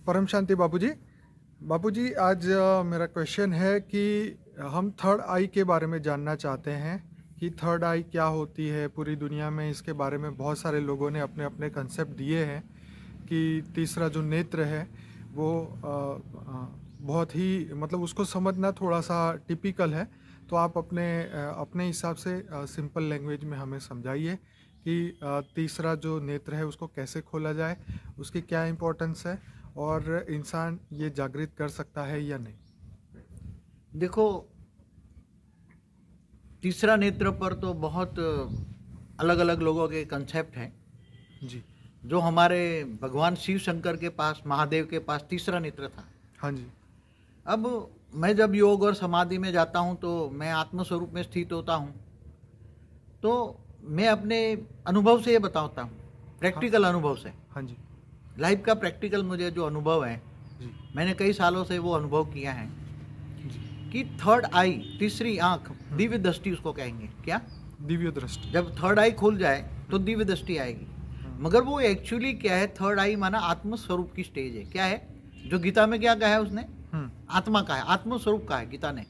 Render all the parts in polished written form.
परम शांति बापूजी। बापूजी आज मेरा क्वेश्चन है कि हम थर्ड आई के बारे में जानना चाहते हैं कि थर्ड आई क्या होती है। पूरी दुनिया में इसके बारे में बहुत सारे लोगों ने अपने अपने कंसेप्ट दिए हैं कि तीसरा जो नेत्र है वो बहुत ही मतलब उसको समझना थोड़ा सा टिपिकल है। तो आप अपने हिसाब से सिंपल लैंग्वेज में हमें समझाइए कि तीसरा जो नेत्र है उसको कैसे खोला जाए, उसकी क्या इम्पोर्टेंस है और इंसान ये जागृत कर सकता है या नहीं। देखो, तीसरा नेत्र पर तो बहुत अलग अलग लोगों के कंसेप्ट हैं। जी। जो हमारे भगवान शिव शंकर के पास, महादेव के पास तीसरा नेत्र था। हाँ जी। अब मैं जब योग और समाधि में जाता हूँ तो मैं आत्म स्वरूप में स्थित होता हूँ। तो मैं अपने अनुभव से ये बताता हूँ, प्रैक्टिकल अनुभव से। हाँ जी। लाइफ का प्रैक्टिकल मुझे जो अनुभव है, जी। मैंने कई सालों से वो अनुभव किया है जी। कि थर्ड आई, तीसरी आंख, दिव्य दृष्टि उसको कहेंगे। क्या? दिव्य दृष्टि। जब थर्ड आई खुल जाए तो दिव्य दृष्टि आएगी। मगर वो एक्चुअली क्या है? थर्ड आई माना आत्म स्वरूप की स्टेज है। क्या है? जो गीता में क्या कहा है उसने? आत्मा का है, आत्म स्वरूप का है गीता ने।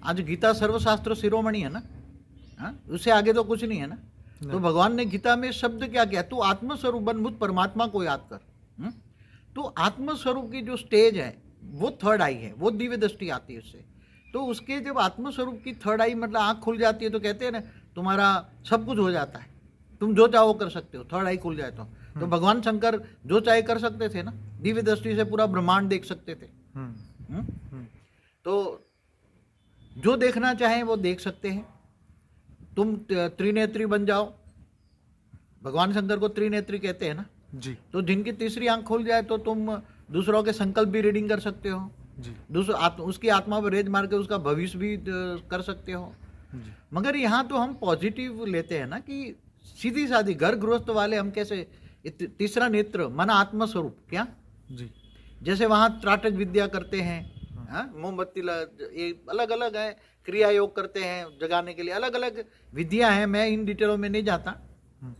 आज गीता सर्वशास्त्र शिरोमणि है ना, हाँ? उससे आगे तो कुछ नहीं है ना। तो भगवान ने गीता में शब्द क्या किया? तू आत्म स्वरूप बन, मुझ परमात्मा को याद कर। तो आत्म स्वरूप की जो स्टेज है वो थर्ड आई है, वो दिव्य दृष्टि आती है उससे। तो उसके जब आत्म स्वरूप की थर्ड आई मतलब आंख खुल जाती है तो कहते हैं ना, तुम्हारा सब कुछ हो जाता है, तुम जो चाहो कर सकते हो। थर्ड आई खुल जाए तो भगवान शंकर जो चाहे कर सकते थे ना, दिव्य दृष्टि से पूरा ब्रह्मांड देख सकते थे। तो जो देखना चाहें वो देख सकते हैं। तुम त्रिनेत्री बन जाओ, भगवान शंकर को त्रिनेत्री कहते हैं ना जी। तो जिनकी तीसरी आंख खुल जाए तो तुम दूसरों के संकल्प भी रीडिंग कर सकते हो जी। उसकी आत्मा पर रेज मार के उसका भविष्य भी कर सकते हो जी। मगर यहाँ तो हम पॉजिटिव लेते हैं ना कि सीधी सादी घर गृहस्थ वाले हम कैसे तीसरा नेत्र माना आत्म स्वरूप। क्या जी। जैसे वहाँ त्राटक विद्या करते हैं, मोमबत्ती अलग अलग है, क्रिया योग करते हैं जगाने के लिए, अलग अलग विद्या है। मैं इन डिटेलों में नहीं जाता,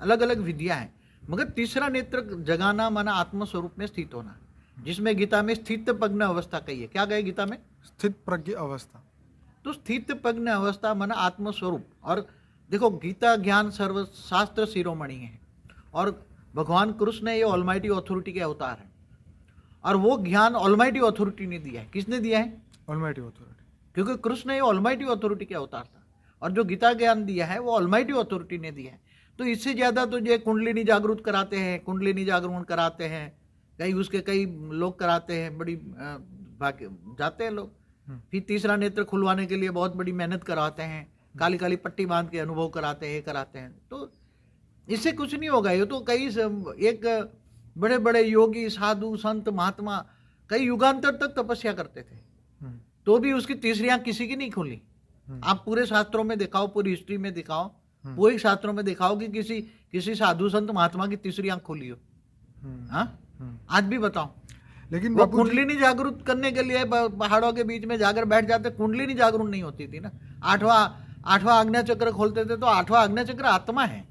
अलग अलग विद्या है। मगर तीसरा नेत्र जगाना माना आत्म स्वरूप में स्थित होना, जिसमें गीता में स्थित प्रज्ञ अवस्था कही है। क्या कहे गीता में? स्थित प्रज्ञ अवस्था। तो स्थित प्रज्ञ अवस्था माना आत्म स्वरूप। और देखो, गीता ज्ञान सर्वशास्त्र शिरोमणि है और भगवान कृष्ण ये ऑलमाइटी अथॉरिटी के अवतार है और वो ज्ञान ऑलमाइटी अथॉरिटी ने दिया है। किसने दिया है? Almighty authority. क्योंकि कृष्ण ये ऑलमाइटी अथॉरिटी के अवतार था और जो गीता ज्ञान दिया है वो ऑलमाइटी अथॉरिटी ने दिया है। तो इससे ज़्यादा तो ये कुंडलिनी जागृत कराते हैं, कुंडलिनी जागरण कराते हैं, कई उसके कई लोग कराते हैं, बड़ी जाते हैं लोग। फिर तीसरा नेत्र खुलवाने के लिए बहुत बड़ी मेहनत कराते हैं, काली काली पट्टी बांध के अनुभव कराते हैं, कराते हैं। तो इससे कुछ नहीं होगा। ये तो कई एक बड़े बड़े योगी, साधु, संत, महात्मा कई युगांतर तक तपस्या करते थे तो भी उसकी तीसरी आंख किसी की नहीं खुली। आप पूरे शास्त्रों में दिखाओ, पूरी हिस्ट्री में दिखाओ, पूरे शास्त्रों में दिखाओ कि किसी साधु संत महात्मा की तीसरी आंख खुली हो। हाँ, आज भी बताओ। लेकिन वो कुंडलिनी जागृत करने के लिए पहाड़ों के बीच में जाकर बैठ जाते, कुंडलिनी जागृत नहीं होती थी ना। आठवां आज्ञा चक्र खोलते थे तो आठवां आज्ञा चक्र आत्मा है।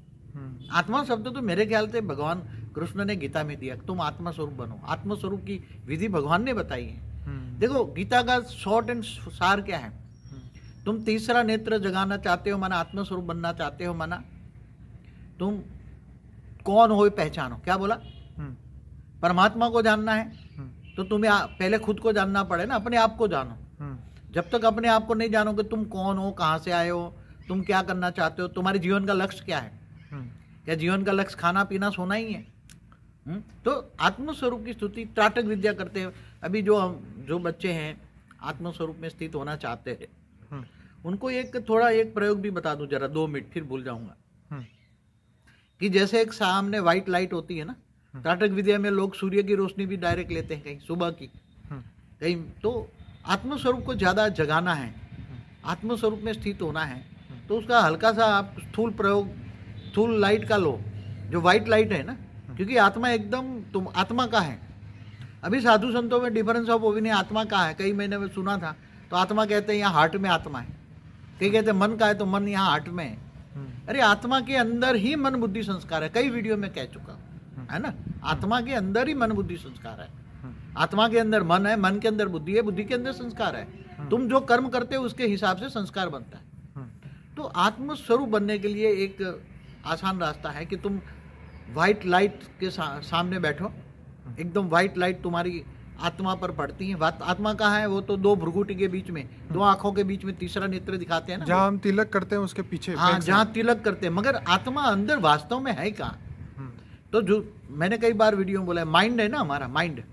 आत्मा शब्द तो मेरे ख्याल से भगवान कृष्ण ने गीता में दिया, तुम आत्मा स्वरूप बनो। आत्मा स्वरूप की विधि भगवान ने बताई है। देखो, गीता का शॉर्ट एंड सार क्या है? तुम तीसरा नेत्र जगाना चाहते हो माना आत्म स्वरूप बनना चाहते हो माना तुम कौन हो पहचानो। क्या बोला? परमात्मा को जानना है तो तुम्हें पहले खुद को जानना पड़े ना, अपने आप को जानो। जब तक अपने आप को नहीं जानोगे तुम कौन हो, कहाँ से आए हो, तुम क्या करना चाहते हो, तुम्हारे जीवन का लक्ष्य क्या है। क्या जीवन का लक्ष्य खाना पीना सोना ही है? तो आत्म स्वरूप की स्तुति त्राटक विद्या करते हैं। अभी जो बच्चे हैं आत्म स्वरूप में स्थित होना चाहते हैं उनको एक प्रयोग भी बता दूं जरा, 2 मिनट, फिर भूल जाऊंगा। कि जैसे एक सामने व्हाइट लाइट होती है ना, त्राटक विद्या में लोग सूर्य की रोशनी भी डायरेक्ट लेते हैं, कहीं सुबह की, कहीं। तो आत्म स्वरूप को ज्यादा जगाना है, आत्म स्वरूप में स्थित होना है तो उसका हल्का सा आप स्थूल प्रयोग, स्थूल लाइट का लो, जो व्हाइट लाइट है ना, क्योंकि आत्मा एकदम तुम आत्मा का है। अभी साधु संतों में डिफरेंस ऑफ ओपिनियन आत्मा का है, कई महीने में सुना था। तो आत्मा कहते हैं यहाँ हार्ट में आत्मा है, कई कहते हैं मन का है तो मन यहाँ हार्ट में है। अरे आत्मा के अंदर ही मन बुद्धि संस्कार है, कई वीडियो में कह चुका हूँ, है ना। आत्मा के अंदर ही मन बुद्धि संस्कार है। आत्मा के अंदर मन है, मन के अंदर बुद्धि है, बुद्धि के अंदर संस्कार है। तुम जो कर्म करते हो उसके हिसाब से संस्कार बनता है। तो आत्मस्वरूप बनने के लिए एक आसान रास्ता है कि तुम व्हाइट लाइट के सामने बैठो, एकदम व्हाइट लाइट तुम्हारी आत्मा पर पड़ती है। आत्मा कहाँ है? वो तो दो भ्रुकुटी के बीच में, दो आंखों के बीच में तीसरा नेत्र दिखाते हैं ना, जहाँ हम तिलक करते हैं उसके पीछे। हाँ, जहाँ तिलक करते हैं, मगर आत्मा अंदर वास्तव में है कहाँ? तो जो मैंने कई बार वीडियो में बोला है, माइंड है ना हमारा, माइंड,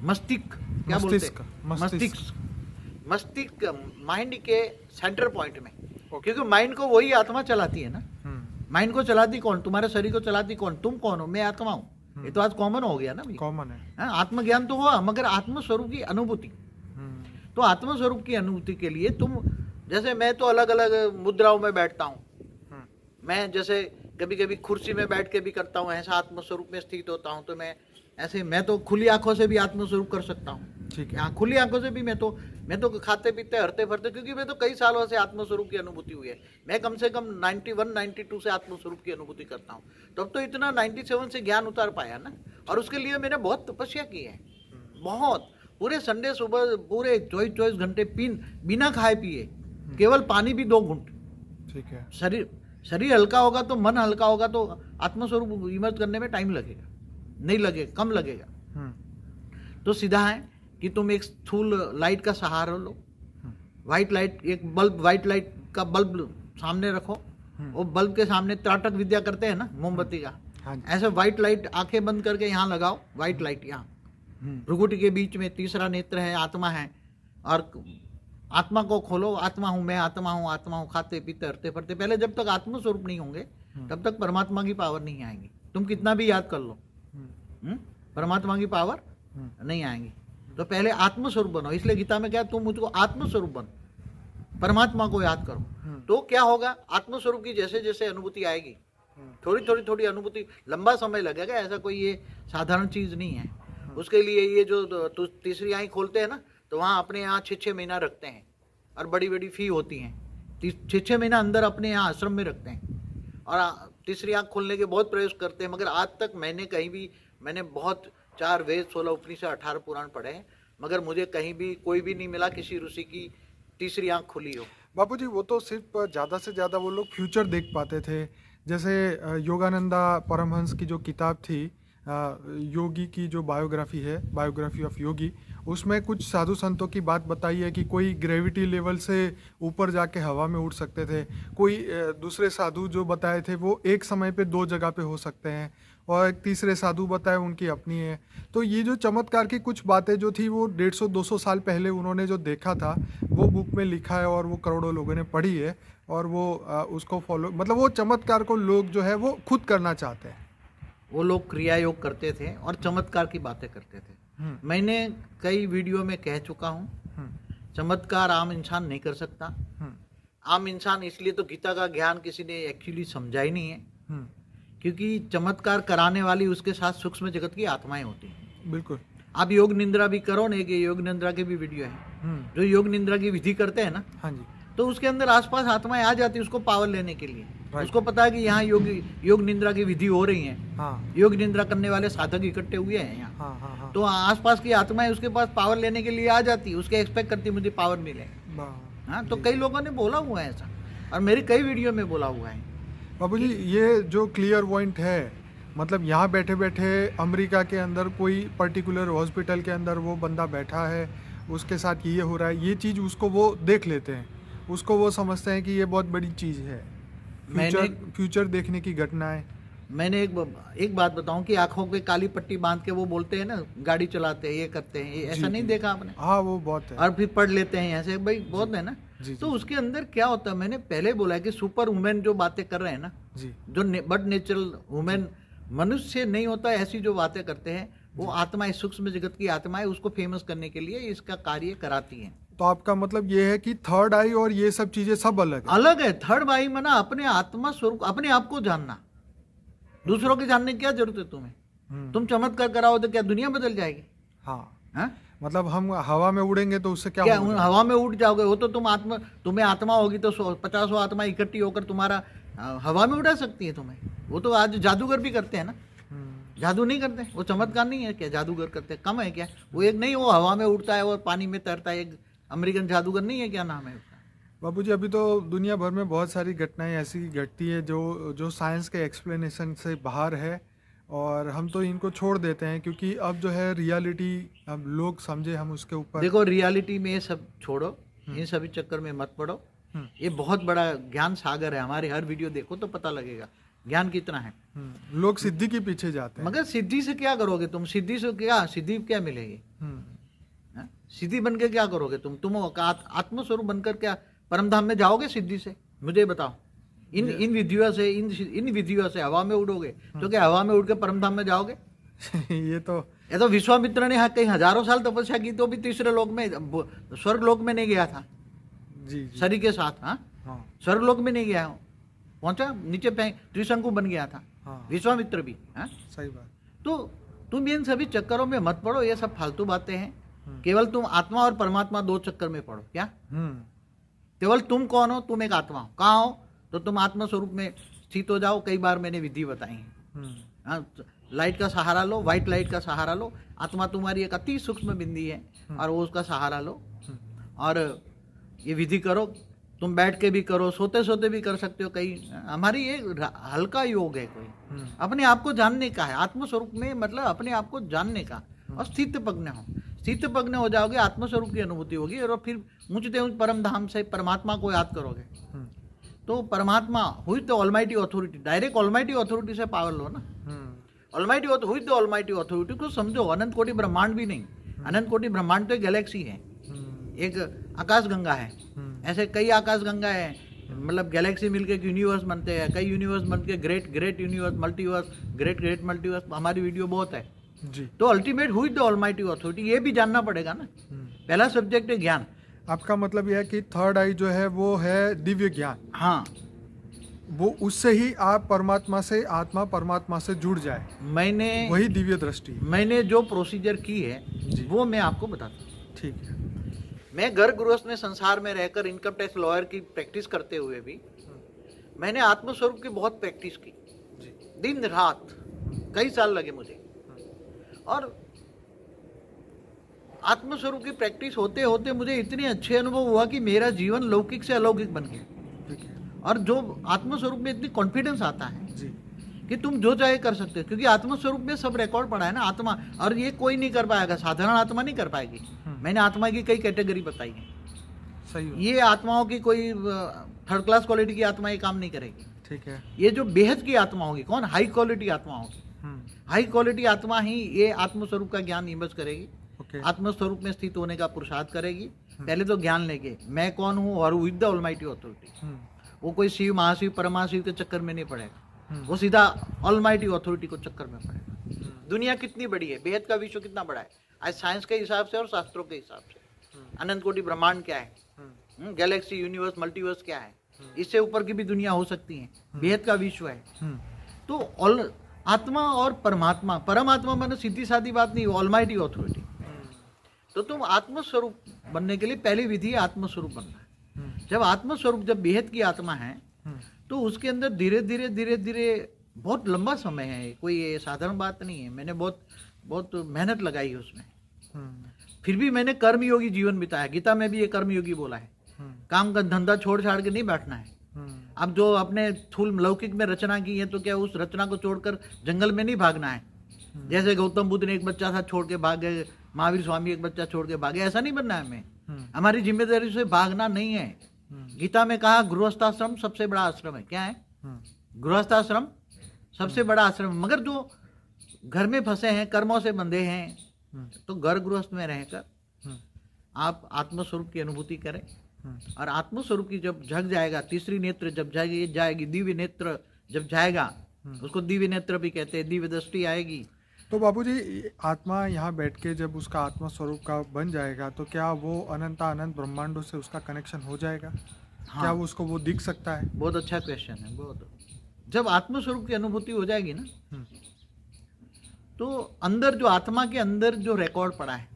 मस्तिष्क, क्या बोलते हैं, मस्तिष्क माइंड के सेंटर पॉइंट में, क्योंकि माइंड को वही आत्मा चलाती है ना। माइंड को चलाती कौन? तुम्हारे शरीर को चलाती कौन? तुम कौन हो? मैं आत्मा हूँ। ये तो आज कॉमन हो गया ना भाई, कॉमन है। आत्मज्ञान तो हुआ, मगर आत्मस्वरूप की अनुभूति। तो आत्मस्वरूप की अनुभूति के लिए तुम, जैसे मैं तो अलग अलग मुद्राओं में बैठता हूँ। मैं जैसे कभी कभी कुर्सी में बैठ के भी करता हूँ, ऐसा आत्मस्वरूप में स्थित होता हूँ। तो मैं ऐसे, मैं तो खुली आंखों से भी आत्मस्वरूप कर सकता हूँ। ठीक है। हाँ, खुली आंखों से भी मैं तो खाते पीते हरते फरते, क्योंकि मैं तो कई सालों से आत्मस्वरूप की अनुभूति हुई है। मैं कम से कम 91 92 से आत्मस्वरूप की अनुभूति करता हूँ। तब तो इतना 97 से ज्ञान उतार पाया ना। और उसके लिए मैंने बहुत तपस्या की है, बहुत। पूरे संडे सुबह पूरे 24 घंटे बिना खाए पिए, केवल पानी भी 2 घूंट। ठीक है। शरीर हल्का होगा तो मन हल्का होगा, तो आत्मस्वरूप इमर्ज करने में टाइम लगेगा, नहीं लगेगा, कम लगेगा। तो सीधा है कि तुम एक स्थूल लाइट का सहारा लो, व्हाइट लाइट, एक बल्ब, व्हाइट लाइट का बल्ब सामने रखो। वो बल्ब के सामने त्राटक विद्या करते हैं ना, मोमबत्ती का, ऐसे व्हाइट लाइट आंखें बंद करके यहाँ लगाओ, व्हाइट लाइट यहाँ भ्रुकुटी के बीच में, तीसरा नेत्र है, आत्मा है। और आत्मा को खोलो, आत्मा हूँ मैं, आत्मा हूँ, खाते पीते हरते फरते। पहले जब तक आत्मस्वरूप नहीं होंगे तब तक परमात्मा की पावर नहीं आएगी। तुम कितना भी याद कर लो, परमात्मा की पावर नहीं आएगी। तो पहले आत्मस्वरूप बनो। इसलिए गीता में क्या, तुम मुझको आत्मस्वरूप बनो, परमात्मा को याद करो। तो क्या होगा, आत्मस्वरूप की जैसे जैसे अनुभूति आएगी, थोड़ी अनुभूति, लंबा समय लगेगा, ऐसा कोई ये साधारण चीज नहीं है। उसके लिए ये जो तीसरी आंख खोलते हैं ना, तो वहाँ अपने यहाँ 6 महीना रखते हैं, और बड़ी बड़ी फी होती हैं। 6 महीना अंदर अपने यहाँ आश्रम में रखते हैं, और तीसरी आंख खोलने के बहुत प्रयास करते हैं। मगर आज तक मैंने बहुत 4 वेद, 16 उपनिषद, 18 पुराण पढ़े हैं, मगर मुझे कहीं भी कोई भी नहीं मिला किसी ऋषि की तीसरी आंख खुली हो। बापूजी, वो तो सिर्फ ज़्यादा से ज़्यादा वो लोग फ्यूचर देख पाते थे। जैसे योगानंदा परमहंस की जो किताब थी, योगी की जो बायोग्राफी है, बायोग्राफी ऑफ योगी, उसमें कुछ साधु संतों की बात बताई है कि कोई ग्रेविटी लेवल से ऊपर जाके हवा में उड़ सकते थे। कोई दूसरे साधु जो बताए थे वो एक समय पे 2 जगह पे हो सकते हैं, और एक तीसरे साधु बताए उनकी अपनी है। तो ये जो चमत्कार की कुछ बातें जो थी वो 150-200 साल पहले उन्होंने जो देखा था वो बुक में लिखा है, और वो करोड़ों लोगों ने पढ़ी है, और वो उसको फॉलो, मतलब वो चमत्कार को लोग जो है वो खुद करना चाहते हैं। वो लोग क्रिया योग करते थे और चमत्कार की बातें करते थे। मैंने कई वीडियो में कह चुका हूँ, चमत्कार आम इंसान नहीं कर सकता। आम इंसान, इसलिए तो गीता का ज्ञान किसी ने एक्चुअली समझा ही नहीं है, क्योंकि चमत्कार कराने वाली उसके साथ सूक्ष्म जगत की आत्माएं होती हैं। बिल्कुल। आप योग निंद्रा भी करो ना, कि योग निंद्रा की भी वीडियो है, जो योग निंद्रा की विधि करते हैं ना, हाँ जी, तो उसके अंदर आसपास आत्माएं आ जाती है उसको पावर लेने के लिए। उसको पता है कि यहाँ योग निंद्रा की विधि हो रही है, योग निंद्रा करने वाले साधक इकट्ठे हुए हैं यहाँ। तो आसपास की आत्माएं उसके पास पावर लेने के लिए आ जाती है, उसके एक्सपेक्ट करती मुझे पावर मिले। हाँ, तो कई लोगों ने बोला हुआ है ऐसा, और मेरी कई वीडियो में बोला हुआ है। बाबूजी, ये जो क्लियर पॉइंट है, मतलब यहाँ बैठे बैठे अमेरिका के अंदर कोई पर्टिकुलर हॉस्पिटल के अंदर वो बंदा बैठा है, उसके साथ ये हो रहा है, ये चीज़ उसको वो देख लेते हैं, उसको वो समझते हैं कि ये बहुत बड़ी चीज़ है। फ्यूचर देखने की घटनाएं। मैंने एक बात बताऊं कि आंखों पे काली पट्टी बांध के वो बोलते हैं ना, गाड़ी चलाते हैं, ये करते हैं, ये ऐसा नहीं देखा आपने? हाँ, वो बहुत है। और फिर पढ़ लेते हैं ऐसे, भाई बहुत है ना। तो उसके अंदर क्या होता है, मैंने पहले बोला है कि सुपर वुमेन जो बातें कर रहे हैं ना जी, जो बट नेचुरल वुमेन, मनुष्य नहीं होता, ऐसी जो बातें करते हैं, वो आत्माएं, सूक्ष्म जगत की आत्माएं उसको फेमस करने के लिए इसका कार्य कराती हैं। तो आपका मतलब ये है कि थर्ड आई और ये सब चीजें सब अलग है। थर्ड आई माना अपने आत्मा स्वरूप, अपने आप को जानना। दूसरों के जानने की क्या जरूरत है तुम्हें? तुम चमत्कार कराओ तो क्या दुनिया बदल जाएगी? हाँ? मतलब हम हवा में उड़ेंगे तो उससे क्या होगा? हवा में उड़ जाओगे, वो तो तुम्हें आत्मा होगी तो 50 आत्मा इकट्ठी होकर तुम्हारा हवा में उड़ा सकती है तुम्हें। वो तो आज जादूगर भी करते हैं ना, जादू नहीं करते, वो चमत्कार नहीं है क्या? जादूगर करते कम है क्या? वो एक नहीं, वो हवा में उड़ता है और पानी में तैरता है, एक अमेरिकन जादूगर नहीं है क्या? नाम है उसका। बाबूजी, अभी तो दुनिया भर में बहुत सारी घटनाएं ऐसी घटती है जो साइंस के एक्सप्लेनेशन से बाहर है, और हम तो इनको छोड़ देते हैं क्योंकि अब जो है रियलिटी अब लोग समझे हम उसके ऊपर। देखो, रियलिटी में ये सब छोड़ो, इन सभी चक्कर में मत पड़ो। ये बहुत बड़ा ज्ञान सागर है, हमारे हर वीडियो देखो तो पता लगेगा ज्ञान कितना है। लोग सिद्धि के पीछे जाते हैं, मगर सिद्धि से क्या करोगे तुम? सिद्धि से क्या, सिद्धि क्या मिलेगी? हाँ? सिद्धि बन के क्या करोगे तुम आत्मस्वरूप बनकर क्या परमधाम में जाओगे सिद्धि से? मुझे बताओ। इन विधियों से इन विधियों से हवा में उड़ोगे तो क्या हवा में उड़ के परमधाम में जाओगे? ये तो विश्वामित्र ने कई हजारों साल तपस्या की तो भी तीसरे लोक में, स्वर्ग लोक में नहीं गया था जी शरीर के साथ। हाँ, स्वर्ग लोक में नहीं गया, पहुंचा नीचे त्रिशंकु बन गया था। विश्वामित्र भी। हाँ, सही बात। तो तुम इन सभी चक्करों में मत पड़ो, ये सब फालतू बातें हैं। केवल तुम आत्मा और परमात्मा दो चक्कर में पड़ो। क्या केवल तुम कौन हो? तुम एक आत्मा हो। कहाँ हो? तो तुम आत्मा स्वरूप में स्थित हो जाओ। कई बार मैंने विधि बताई है। लाइट का सहारा लो, व्हाइट लाइट का सहारा लो। आत्मा तुम्हारी एक अति सूक्ष्म बिंदी है और वो उसका सहारा लो और ये विधि करो। तुम बैठ के भी करो, सोते सोते भी कर सकते हो। कई हमारी ये हल्का योग है, कोई अपने आप को जानने का है। आत्मस्वरूप में मतलब अपने आप को जानने का, और स्थित प्रज्ञ हो। स्थित प्रज्ञ हो जाओगे, आत्मस्वरूप की अनुभूति होगी और फिर ऊंचते ऊंच परम धाम से परमात्मा को याद करोगे। तो परमात्मा हुई तो almighty authority, direct almighty authority से पावर लो ना। ऑलमाइटी हुई तो ऑलमाइटी अथॉरिटी को समझो। अनंत कोटि ब्रह्मांड भी नहीं, अनंत कोटि ब्रह्मांड तो एक गैलेक्सी है, एक आकाश गंगा है। ऐसे कई आकाश गंगा है, मतलब गैलेक्सी मिलके एक यूनिवर्स बनते हैं। कई यूनिवर्स बनके great universe, multiverse, great multiverse. हमारी वीडियो बहुत है जी। तो अल्टीमेट हुई द ऑलमाइटी अथॉरिटी, ये भी जानना पड़ेगा ना। पहला सब्जेक्ट है ज्ञान। आपका मतलब यह है कि थर्ड आई जो है वो है दिव्य ज्ञान। हाँ, वो उससे ही आप परमात्मा से, आत्मा परमात्मा से जुड़ जाए, वही दिव्य दृष्टि। मैंने जो प्रोसीजर की है वो मैं आपको बताता हूँ। ठीक है। मैं घर गृहस्थ में संसार में रहकर इनकम टैक्स लॉयर की प्रैक्टिस करते हुए भी मैंने आत्मस्वरूप की बहुत प्रैक्टिस की जी। दिन रात कई साल लगे मुझे। और आत्मस्वरूप की प्रैक्टिस होते होते मुझे इतने अच्छे अनुभव हुआ कि मेरा जीवन लौकिक से अलौकिक बन गया। ठीक है। और जो आत्मस्वरूप में इतनी कॉन्फिडेंस आता है जी। कि तुम जो चाहे कर सकते हो, क्योंकि आत्मस्वरूप में सब रिकॉर्ड पड़ा है ना। आत्मा, और ये कोई नहीं कर पाएगा, साधारण आत्मा नहीं कर पाएगी। मैंने आत्मा की कई कैटेगरी बताई है। सही। ये आत्माओं की कोई थर्ड क्लास क्वालिटी की आत्मा ये काम नहीं करेगी। ठीक है। ये जो बेहद की आत्मा होगी, कौन? हाई क्वालिटी आत्मा होगी। हाई क्वालिटी आत्मा ही ये आत्मस्वरूप का ज्ञान निमज करेगी। आत्मस्वरूप में स्थित होने का पुरुषार्थ करेगी। पहले तो ज्ञान लेके मैं कौन हूँ और विद द ऑलमाइटी अथॉरिटी। वो कोई शिव, महाशिव, परमाशिव के चक्कर में नहीं पड़ेगा, वो सीधा ऑलमाइटी अथॉरिटी को चक्कर में पड़ेगा। दुनिया कितनी बड़ी है, बेहद का विश्व कितना बड़ा है आज साइंस के हिसाब से और शास्त्रों के हिसाब से। अनंत कोटि ब्रह्मांड क्या है, गैलेक्सी, यूनिवर्स, मल्टीवर्स क्या है, इससे ऊपर की भी दुनिया हो सकती है। बेहद का विश्व है। तो आत्मा और परमात्मा, परमात्मा माने सीधी सादी बात नहीं, ऑलमाइटी अथॉरिटी। तो तुम आत्मस्वरूप बनने के लिए पहली विधि है आत्मस्वरूप बनना है। जब आत्मस्वरूप, जब बेहद की आत्मा है तो उसके अंदर धीरे धीरे धीरे धीरे बहुत लंबा समय है, कोई ये साधारण बात नहीं है। मैंने बहुत मेहनत लगाई है उसमें। फिर भी मैंने कर्मयोगी जीवन बिताया। गीता में भी ये कर्मयोगी बोला है। काम का धंधा छोड़ छाड़ के नहीं बैठना है। अब जो अपने थूल लौकिक में रचना की है तो क्या उस रचना को छोड़कर जंगल में नहीं भागना है। जैसे गौतम बुद्ध ने एक बच्चा था छोड़ के भाग गए, महावीर स्वामी एक बच्चा छोड़ के भागे, ऐसा नहीं बनना है हमें। हमारी जिम्मेदारी से भागना नहीं है। गीता में कहा गृहस्थाश्रम सबसे बड़ा आश्रम है। क्या है? गृहस्थाश्रम सबसे बड़ा आश्रम। मगर जो घर में फंसे हैं, कर्मों से बंधे हैं, तो घर गृहस्थ में रहकर आप आत्मस्वरूप की अनुभूति करें। और आत्मस्वरूप की जब जग जाएगा, तीसरी नेत्र जब जाएगी, दिव्य नेत्र जब जाएगा, उसको दिव्य नेत्र भी कहते हैं, दिव्य दृष्टि आएगी। तो बाबूजी, आत्मा यहाँ बैठ के जब उसका आत्मा स्वरूप का बन जाएगा तो क्या वो अनंत ब्रह्मांडों से उसका कनेक्शन हो जाएगा? हाँ। क्या उसको वो दिख सकता है? बहुत अच्छा क्वेश्चन है। बहुत, जब आत्मस्वरूप की अनुभूति हो जाएगी ना तो अंदर जो आत्मा के अंदर जो रिकॉर्ड पड़ा है,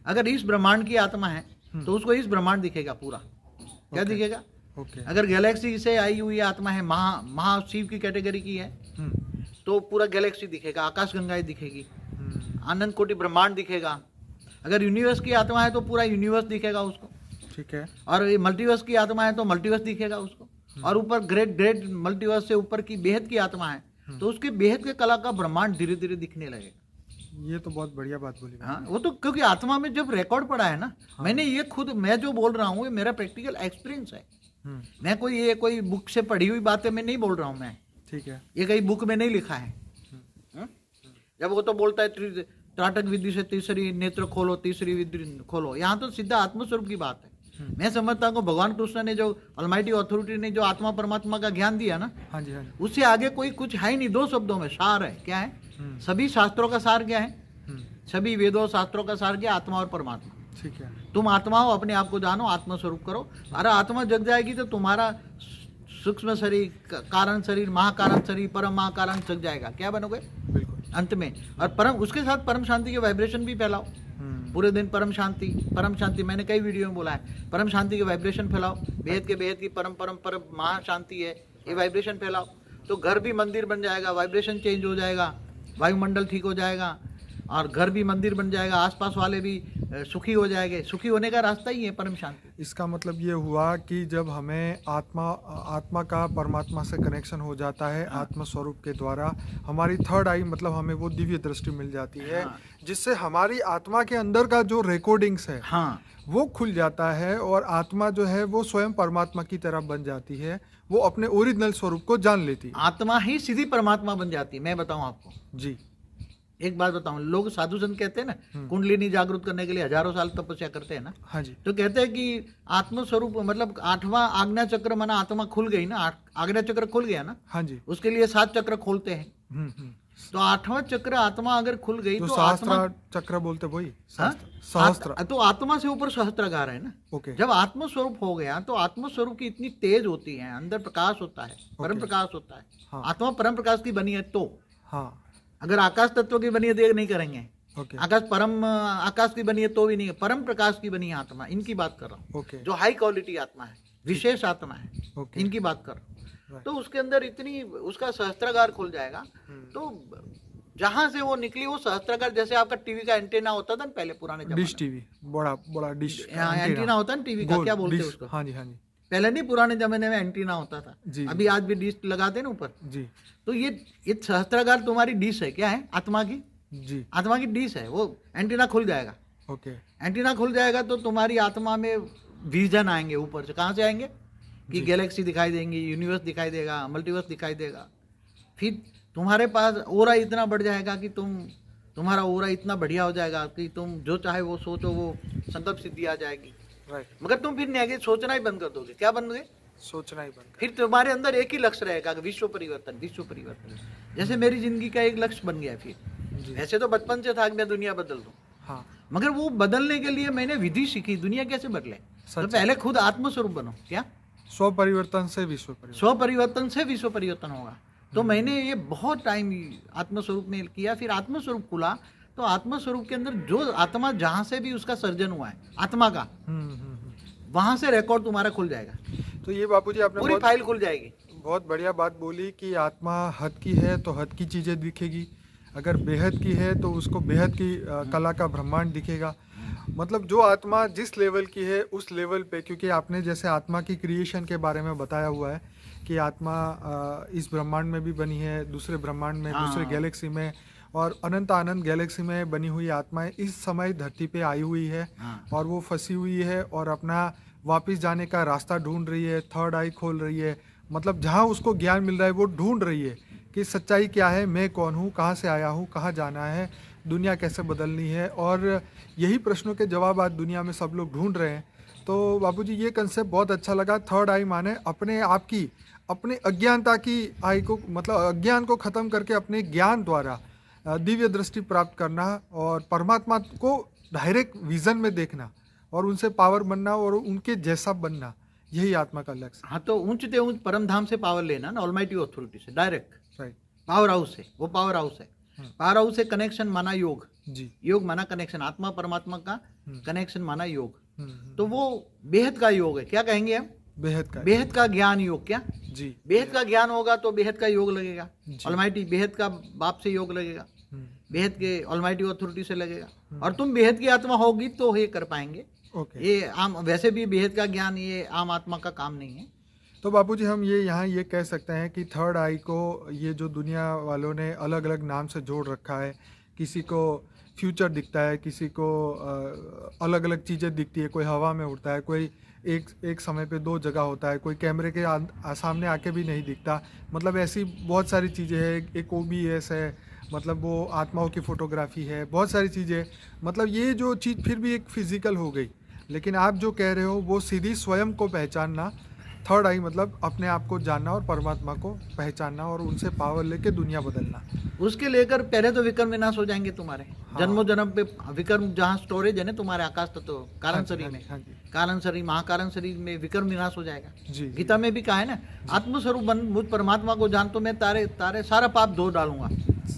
अगर इस ब्रह्मांड की आत्मा है तो उसको इस ब्रह्मांड दिखेगा पूरा। क्या दिखेगा? अगर गैलेक्सी से आई हुई आत्मा है, महाशिव की कैटेगरी की है, तो पूरा गैलेक्सी दिखेगा, आकाशगंगाएं दिखेगी, हम्म, आनंद कोटि ब्रह्मांड दिखेगा। अगर यूनिवर्स की आत्मा है तो पूरा यूनिवर्स दिखेगा उसको, ठीक है। और मल्टीवर्स की आत्मा है तो मल्टीवर्स दिखेगा उसको, और ऊपर ग्रेट ग्रेट मल्टीवर्स से ऊपर की बेहद की आत्मा है तो उसके बेहद के कला का ब्रह्मांड धीरे धीरे दिखने लगेगा। ये तो बहुत बढ़िया बात बोली। हाँ, वो तो क्योंकि आत्मा में जब रिकॉर्ड पड़ा है ना, मैंने ये खुद, मैं जो बोल रहा हूँ ये मेरा प्रैक्टिकल एक्सपीरियंस है। हम्म, मैं कोई बुक से पढ़ी हुई बातें मैं नहीं बोल रहा हूँ, मैं ठीक है। ये कहीं बुक में नहीं लिखा है। जब वो तो बोलता है त्राटक विधि से तीसरी नेत्र खोलो, तीसरी विधि खोलो, यहाँ तो सीधा आत्मस्वरूप की बात है। मैं समझता हूँ भगवान कृष्ण ने जो ऑलमाइटी अथॉरिटी ने जो आत्मा परमात्मा का ज्ञान दिया ना, हाँ जी, हाँ जी। उससे आगे कोई कुछ है ही नहीं। 2 शब्दों में सार है। क्या है? सभी शास्त्रों का सार क्या है? हम्म, सभी वेदों शास्त्रों का सार क्या? आत्मा और परमात्मा। ठीक है। तुम आत्मा हो, अपने आप को जानो, आत्मस्वरूप करो। अरे आत्मा जग जाएगी तो तुम्हारा सूक्ष्म शरीर, कारण शरीर, महाकारण शरीर, परम महाकारण जग जाएगा। क्या बनोगे बिल्कुल। अंत में? और परम, उसके साथ परम शांति के वाइब्रेशन भी फैलाओ। पूरे दिन परम शांति, मैंने कई वीडियो में बोला है, परम शांति के वाइब्रेशन फैलाओ। बेहद के बेहद की परम परम परम महाशांति है, ये वाइब्रेशन फैलाओ तो घर भी मंदिर बन जाएगा, वाइब्रेशन चेंज हो जाएगा, वायुमंडल ठीक हो जाएगा, और घर भी मंदिर बन जाएगा, आसपास वाले भी सुखी हो जाएंगे। सुखी होने का रास्ता ही है परम शांति। इसका मतलब ये हुआ कि जब हमें आत्मा का परमात्मा से कनेक्शन हो जाता है, आत्म स्वरूप के द्वारा, हमारी थर्ड आई मतलब हमें वो दिव्य दृष्टि मिल जाती है, जिससे हमारी आत्मा के अंदर का जो रिकॉर्डिंग्स है हाँ, वो खुल जाता है, और आत्मा जो है वो स्वयं परमात्मा की तरह बन जाती है, वो अपने ओरिजिनल स्वरूप को जान लेती है। आत्मा ही सीधी परमात्मा बन जाती है। मैं बताऊं आपको, जी। एक बात बताऊं, लोग साधु संत कहते हैं ना कुंडलिनी जागृत करने के लिए हजारों साल तपस्या करते हैं ना, हाँ जी। तो कहते हैं कि आत्म स्वरूप मतलब 8वां आज्ञा चक्र माना आत्मा खुल गई ना, आज्ञा चक्र खुल गया ना, हाँ जी। उसके लिए 7 चक्र खोलते हैं। हम्म। तो 8वां चक्र आत्मा अगर खुल गई जो तो आत्मा, सहस्त्र चक्र बोलते वही हाँ? सहस्त्र। तो आत्मा से ऊपर सहस्त्रागार है ना। ओके। जब आत्म स्वरूप हो गया तो आत्म स्वरूप की इतनी तेज होती है, अंदर प्रकाश होता है, परम प्रकाश होता है। हाँ। आत्मा परम प्रकाश की बनी है तो, हाँ। अगर आकाश तत्व की बनी है तो ये नहीं करेंगे। ओके। आकाश की बनी है तो भी नहीं, परम प्रकाश की बनी है आत्मा, इनकी बात कर रहा हूँ। ओके। जो हाई क्वालिटी आत्मा है, विशेष आत्मा है, ओके। इनकी बात कर रहा हूँ। Right. तो उसके अंदर इतनी, उसका सहस्त्रागार खुल जाएगा। तो जहां से वो निकली, वो सहस्त्रागार जैसे आपका टीवी का एंटीना होता था ना पहले पुराने जमाने डिश टीवी, बड़ा बड़ा डिश एंटीना होता है ना टीवी का, क्या बोलते हैं उसको? हाँ जी, हाँ जी। पहले नहीं, पुराने जमाने में एंटीना होता था, जी। अभी आज भी डिश लगाते हैं ना ऊपर। जी। तो ये सहस्त्रागार तुम्हारी डिश है। क्या है? आत्मा की, जी। आत्मा की डिश है। वो एंटीना खुल जाएगा। ओके। एंटीना खुल जाएगा तो तुम्हारी आत्मा में विजन आएंगे ऊपर से। कहाँ से आएंगे? कि गैलेक्सी दिखाई देंगी, यूनिवर्स दिखाई देगा, मल्टीवर्स दिखाई देगा। फिर तुम्हारे पास ओरा इतना बढ़ जाएगा कि तुम्हारा ओरा इतना बढ़िया हो जाएगा कि तुम जो चाहे वो सोचो, वो संकल्प सिद्धि आ जाएगी। राइट। मगर तुम फिर आगे सोचना ही बंद कर दोगे। क्या बन गए? सोचना ही बंद। फिर तुम्हारे अंदर एक ही लक्ष्य रहेगा, विश्व परिवर्तन, विश्व परिवर्तन। जैसे मेरी जिंदगी का एक लक्ष्य बन गया। फिर जी। ऐसे तो बचपन से था कि मैं दुनिया बदल दूं, हाँ। मगर वो बदलने के लिए मैंने विधि सीखी, दुनिया कैसे बदले। तो पहले खुद आत्मस्वरूप बनो। क्या? स्व परिवर्तन से विश्व परिवर्तन। स्व परिवर्तन से विश्व परिवर्तन होगा। तो मैंने ये बहुत टाइम आत्मस्वरूप में किया। फिर आत्मस्वरूप खुला तो आत्मस्वरूप के अंदर जो आत्मा, जहां से भी उसका सर्जन हुआ है आत्मा का, वहां से रिकॉर्ड तुम्हारा खुल जाएगा। तो ये बापूजी आपने पूरी फाइल खुल जाएगी। बहुत बढ़िया बात बोली कि आत्मा हद की है तो हद की चीजें दिखेगी, अगर बेहद की है तो उसको बेहद की कला का ब्रह्मांड दिखेगा। मतलब जो आत्मा जिस लेवल की है उस लेवल पे, क्योंकि आपने जैसे आत्मा की क्रिएशन के बारे में बताया हुआ है कि आत्मा इस ब्रह्मांड में भी बनी है, दूसरे ब्रह्मांड में, दूसरे गैलेक्सी में, और अनंत आनंद गैलेक्सी में बनी हुई आत्माएं इस समय धरती पे आई हुई है, और वो फंसी हुई है और अपना वापस जाने का रास्ता ढूंढ रही है, थर्ड आई खोल रही है। मतलब जहाँ उसको ज्ञान मिल रहा है वो ढूंढ रही है कि सच्चाई क्या है, मैं कौन हूँ, कहाँ से आया हूँ, कहाँ जाना है, दुनिया कैसे बदलनी है। और यही प्रश्नों के जवाब आज दुनिया में सब लोग ढूंढ रहे हैं। तो बापूजी ये कंसेप्ट बहुत अच्छा लगा। थर्ड आई माने अपने आप की, अपने अज्ञानता की आई को, मतलब अज्ञान को ख़त्म करके अपने ज्ञान द्वारा दिव्य दृष्टि प्राप्त करना और परमात्मा को डायरेक्ट विजन में देखना और उनसे पावर बनना और उनके जैसा बनना, यही आत्मा का लक्ष्य। हाँ, तो ऊंचते ऊंच परम धाम से पावर लेना ना, ऑलमाइटी अथॉरिटी से डायरेक्ट। राइट। पावर हाउस है, वो पावर हाउस है। पावर हाउस से कनेक्शन माना योग। जी। योग माना कनेक्शन, आत्मा परमात्मा का कनेक्शन माना योग। तो वो बेहद का योग है। क्या कहेंगे हम? बेहद का ज्ञान योग। क्या जी बेहद का ज्ञान होगा तो बेहद का योग लगेगा, जी। ऑलमाइटी बेहद का बाप से योग लगेगा, हम्म, बेहद के ऑलमाइटी अथॉरिटी से लगेगा, और तुम बेहद की आत्मा होगी तो ये कर पाएंगे। ओके। ये आम, वैसे भी बेहद का ज्ञान ये आम आत्मा का काम नहीं है। तो बापूजी हम ये यहाँ ये कह सकते हैं कि थर्ड आई को ये जो दुनिया वालों ने अलग अलग नाम से जोड़ रखा है, किसी को फ्यूचर दिखता है, किसी को अलग अलग चीज़ें दिखती है, कोई हवा में उड़ता है, कोई एक समय पे दो जगह होता है, कोई कैमरे के सामने आके भी नहीं दिखता, मतलब ऐसी बहुत सारी चीज़ें हैं। एक OBS है, मतलब वो आत्माओं की फ़ोटोग्राफी है, बहुत सारी चीज़ें, मतलब ये जो चीज़ फिर भी एक फिज़िकल हो गई। लेकिन आप जो कह रहे हो वो सीधी स्वयं को पहचानना, थर्ड आई मतलब अपने आप को जानना और परमात्मा को पहचानना और उनसे पावर लेके दुनिया बदलना। उसके लेकर पहले तो विक्रम विनाश हो जाएंगे तुम्हारे। हाँ। जन्मों जन्म पे विक्रम जहाँ स्टोरेज है ना तुम्हारे आकाश तत्व कारण शरीर में, हाँ जी, कारण शरीर महाकारण शरीर में विक्रम विनाश हो जाएगा। जी गीता में भी कहा है ना, आत्मस्वरूप बन मुझ परमात्मा को जान तो मैं तारे तारे सारा पाप धो डालूंगा,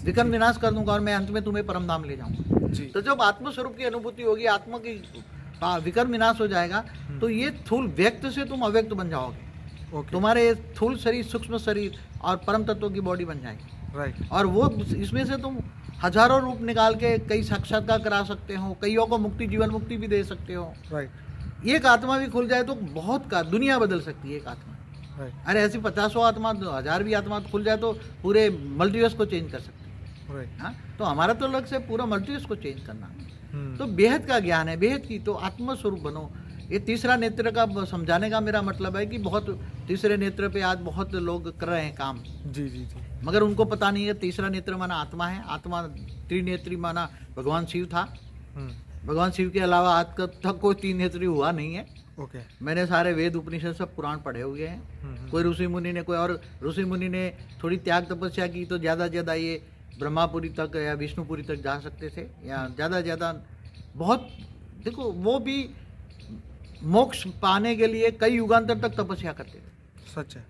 विक्रम विनाश कर दूंगा और मैं अंत में तुम्हें परम धाम ले जाऊंगा। जी तो जब आत्मस्वरूप की अनुभूति होगी, आत्मा की विक्रम विनाश हो जाएगा, तो ये स्थूल व्यक्त से तुम अव्यक्त बन जाओगे। ओके, तुम्हारे स्थूल शरीर, सूक्ष्म शरीर और परम तत्व की बॉडी बन जाएगी। राइट, और वो इसमें से तुम हजारों रूप निकाल के कई साक्षात्कार करा सकते हो, कईयों को मुक्ति, जीवन मुक्ति भी दे सकते हो। राइट, एक आत्मा भी खुल जाए तो बहुत का दुनिया बदल सकती है एक आत्मा। राइट, अरे ऐसी 50 आत्मा, 1000 भी आत्मा खुल जाए तो पूरे मल्टीवर्स को चेंज कर सकते हैं। राइट। हाँ, तो हमारा तो लक्ष्य है पूरा मल्टीवर्स को चेंज करना। हम्म, तो बेहद का ज्ञान है, बेहद की तो आत्मस्वरूप बनो। ये तीसरा नेत्र का समझाने का मेरा मतलब है कि बहुत तीसरे नेत्र पे आज बहुत लोग कर रहे हैं काम, जी जी जी, मगर उनको पता नहीं है तीसरा नेत्र माना आत्मा है। आत्मा त्रिनेत्री माना भगवान शिव था। हम्म, भगवान शिव के अलावा आज तक कोई तीन नेत्री हुआ नहीं है। ओके, मैंने सारे वेद उपनिषद सब पुराण पढ़े हुए हैं। कोई ऋषि मुनि ने, कोई और ऋषि मुनि ने थोड़ी त्याग तपस्या की तो ज़्यादा ज़्यादा ये ब्रह्मापुरी तक या विष्णुपुरी तक जा सकते थे, या ज़्यादा ज़्यादा बहुत, देखो वो भी मोक्ष पाने के लिए कई युगांतर तक तपस्या करते थे, सच है।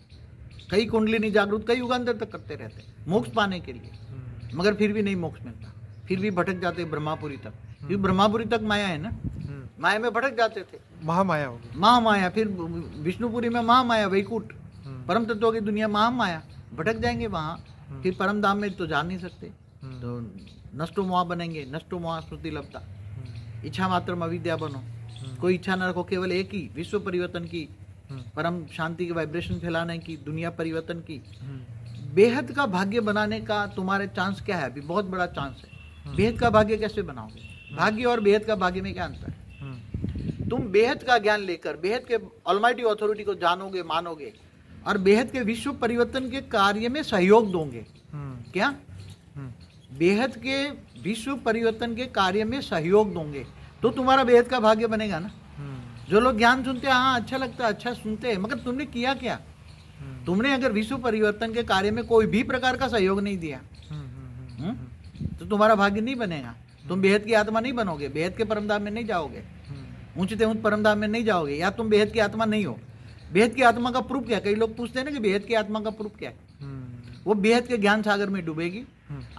कई कुंडलिनी जागृत कई युगांतर तक करते रहते मोक्ष पाने के लिए, मगर फिर भी नहीं मोक्ष मिलता, फिर भी भटक जाते ब्रह्मापुरी तक। क्योंकि ब्रह्मापुरी तक माया है ना, माया में भटक जाते थे। महामाया होगी। महामाया, फिर विष्णुपुरी में महामाया, वैकुंठ परम तत्वों की दुनिया महामाया, भटक जाएंगे वहाँ, फिर परम धाम में तो जा नहीं सकते। तो नष्टो मोहा बनेंगे, नष्टो मोहा स्मृति लब्धा, इच्छा मात्र अविद्या बनो। कोई इच्छा न रखो, केवल एक ही, विश्व परिवर्तन की, परम शांति के वाइब्रेशन फैलाने की, दुनिया परिवर्तन की, बेहद का भाग्य बनाने का तुम्हारे चांस क्या है? अभी बहुत बड़ा चांस है। बेहद का भाग्य कैसे बनाओगे? भाग्य और बेहद का भाग्य में क्या अंतर है? तुम बेहद का ज्ञान लेकर बेहद के ऑलमाइटी अथॉरिटी को जानोगे, मानोगे और बेहद के विश्व परिवर्तन के कार्य में सहयोग दोगे। क्या? बेहद के विश्व परिवर्तन के कार्य में सहयोग दोगे तो तुम्हारा बेहद का भाग्य बनेगा ना। जो लोग ज्ञान सुनते हैं, हाँ अच्छा लगता है, अच्छा सुनते हैं, मगर तुमने किया क्या? तुमने अगर विश्व परिवर्तन के कार्य में कोई भी प्रकार का सहयोग नहीं दिया तो तुम्हारा भाग्य नहीं बनेगा। तुम बेहद की आत्मा नहीं बनोगे, बेहद के परमधाम में नहीं जाओगे, ऊंचते ऊंच परमधाम में नहीं जाओगे, या तुम बेहद की आत्मा नहीं हो। बेहद की आत्मा का प्रूफ क्या? कई लोग पूछते हैं ना कि बेहद की आत्मा का प्रूफ क्या है? वो बेहद के ज्ञान सागर में डूबेगी,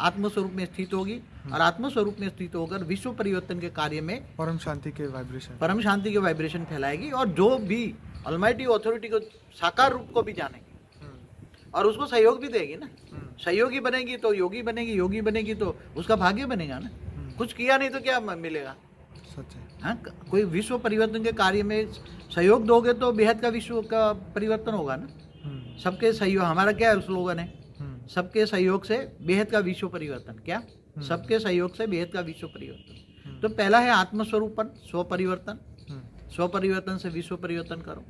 आत्मस्वरूप में स्थित होगी, और आत्मस्वरूप में स्थित होकर विश्व परिवर्तन के कार्य में परम शांति के वाइब्रेशन फैलाएगी, और जो भी ऑलमाइटी अथॉरिटी को साकार रूप को भी जानेगी और उसको सहयोग भी देगी ना। सहयोगी बनेगी तो योगी बनेगी, योगी बनेगी तो उसका भाग्य बनेगा ना। कुछ किया नहीं तो क्या मिलेगा? सच है। हाँ, कोई विश्व परिवर्तन के कार्य में सहयोग दोगे तो बेहद का विश्व का परिवर्तन होगा ना। सबके सहयोग, हमारा क्या स्लोगन है? सबके सहयोग से बेहद का विश्व परिवर्तन। क्या? सबके सहयोग से बेहद का विश्व परिवर्तन। तो पहला है आत्मस्वरूपन, स्व परिवर्तन। स्व परिवर्तन से विश्व परिवर्तन करो,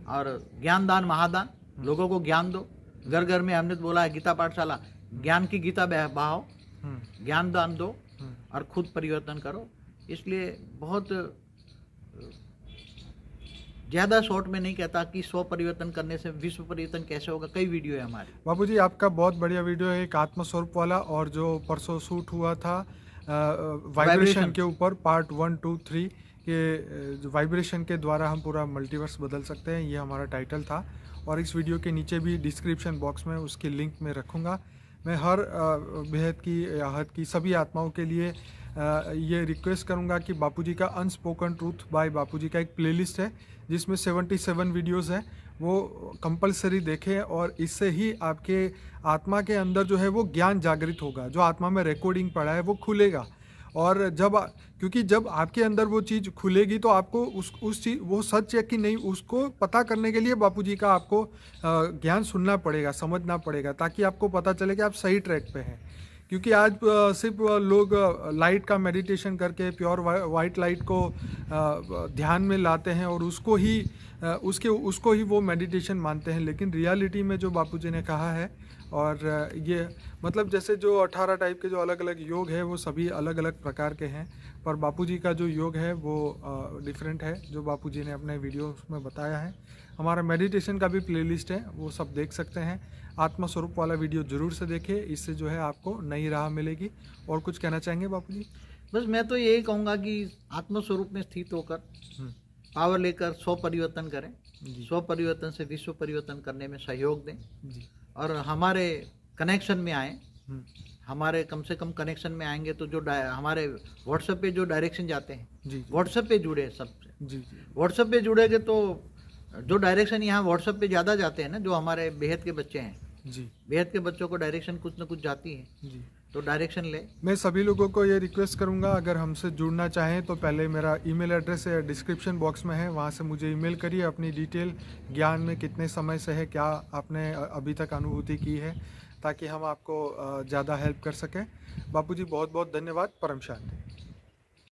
और ज्ञान दान महादान, लोगों को ज्ञान दो। घर घर में हमने बोला है गीता पाठशाला, ज्ञान की गीता बहाओ, ज्ञान दान दो और खुद परिवर्तन करो। इसलिए बहुत ज़्यादा शॉर्ट में नहीं कहता कि स्व परिवर्तन करने से विश्व परिवर्तन कैसे होगा, कई वीडियो है हमारे। बापूजी आपका बहुत बढ़िया वीडियो है, एक आत्मस्वरूप वाला, और जो परसों शूट हुआ था वाइब्रेशन के ऊपर, पार्ट 1, 2, 3 के, जो वाइब्रेशन के द्वारा हम पूरा मल्टीवर्स बदल सकते हैं, ये हमारा टाइटल था। और इस वीडियो के नीचे भी डिस्क्रिप्शन बॉक्स में उसकी लिंक में रखूँगा। मैं हर बेहद की, आहत की सभी आत्माओं के लिए ये रिक्वेस्ट करूँगा कि बापूजी का अनस्पोकन ट्रूथ बाय बापूजी का एक प्लेलिस्ट है जिसमें 77 वीडियोस हैं, वो कंपलसरी देखें और इससे ही आपके आत्मा के अंदर जो है वो ज्ञान जागृत होगा, जो आत्मा में रिकॉर्डिंग पड़ा है वो खुलेगा। और क्योंकि जब आपके अंदर वो चीज़ खुलेगी तो आपको उस चीज़ वो सच है कि नहीं उसको पता करने के लिए बापूजी का आपको ज्ञान सुनना पड़ेगा, समझना पड़ेगा, ताकि आपको पता चले कि आप सही ट्रैक पे हैं। क्योंकि आज सिर्फ लोग लाइट का मेडिटेशन करके प्योर वाइट लाइट को ध्यान में लाते हैं और उसको ही वो मेडिटेशन मानते हैं, लेकिन रियलिटी में जो बापूजी ने कहा है और ये मतलब जैसे जो 18 टाइप के जो अलग अलग योग है वो सभी अलग अलग प्रकार के हैं, पर बापूजी का जो योग है वो डिफरेंट है, जो बापूजी ने अपने वीडियोस में बताया है। हमारा मेडिटेशन का भी प्लेलिस्ट है, वो सब देख सकते हैं। आत्मा स्वरूप वाला वीडियो ज़रूर से देखें, इससे जो है आपको नई राह मिलेगी। और कुछ कहना चाहेंगे बापूजी? बस मैं तो यही कहूँगा कि आत्मस्वरूप में स्थित होकर पावर लेकर स्व परिवर्तन करें, स्व परिवर्तन से विश्व परिवर्तन करने में सहयोग दें जी। और हमारे कनेक्शन में आए। हमारे कम से कम कनेक्शन में आएंगे तो जो हमारे व्हाट्सएप पे जो डायरेक्शन जाते हैं जी व्हाट्सएप पे जुड़े सबसे। जी। व्हाट्सएप पे जुड़ेंगे तो जो डायरेक्शन यहाँ व्हाट्सएप पे ज़्यादा जाते हैं ना, जो हमारे बेहद के बच्चे हैं जी, बेहद के बच्चों को डायरेक्शन कुछ ना कुछ जाती है, जी। तो डायरेक्शन ले। मैं सभी लोगों को ये रिक्वेस्ट करूंगा, अगर हमसे जुड़ना चाहें तो पहले मेरा ईमेल एड्रेस है डिस्क्रिप्शन बॉक्स में है, वहाँ से मुझे ईमेल करिए अपनी डिटेल, ज्ञान में कितने समय से है, क्या आपने अभी तक अनुभूति की है, ताकि हम आपको ज़्यादा हेल्प कर सकें। बापूजी बहुत बहुत धन्यवाद। परम शांति।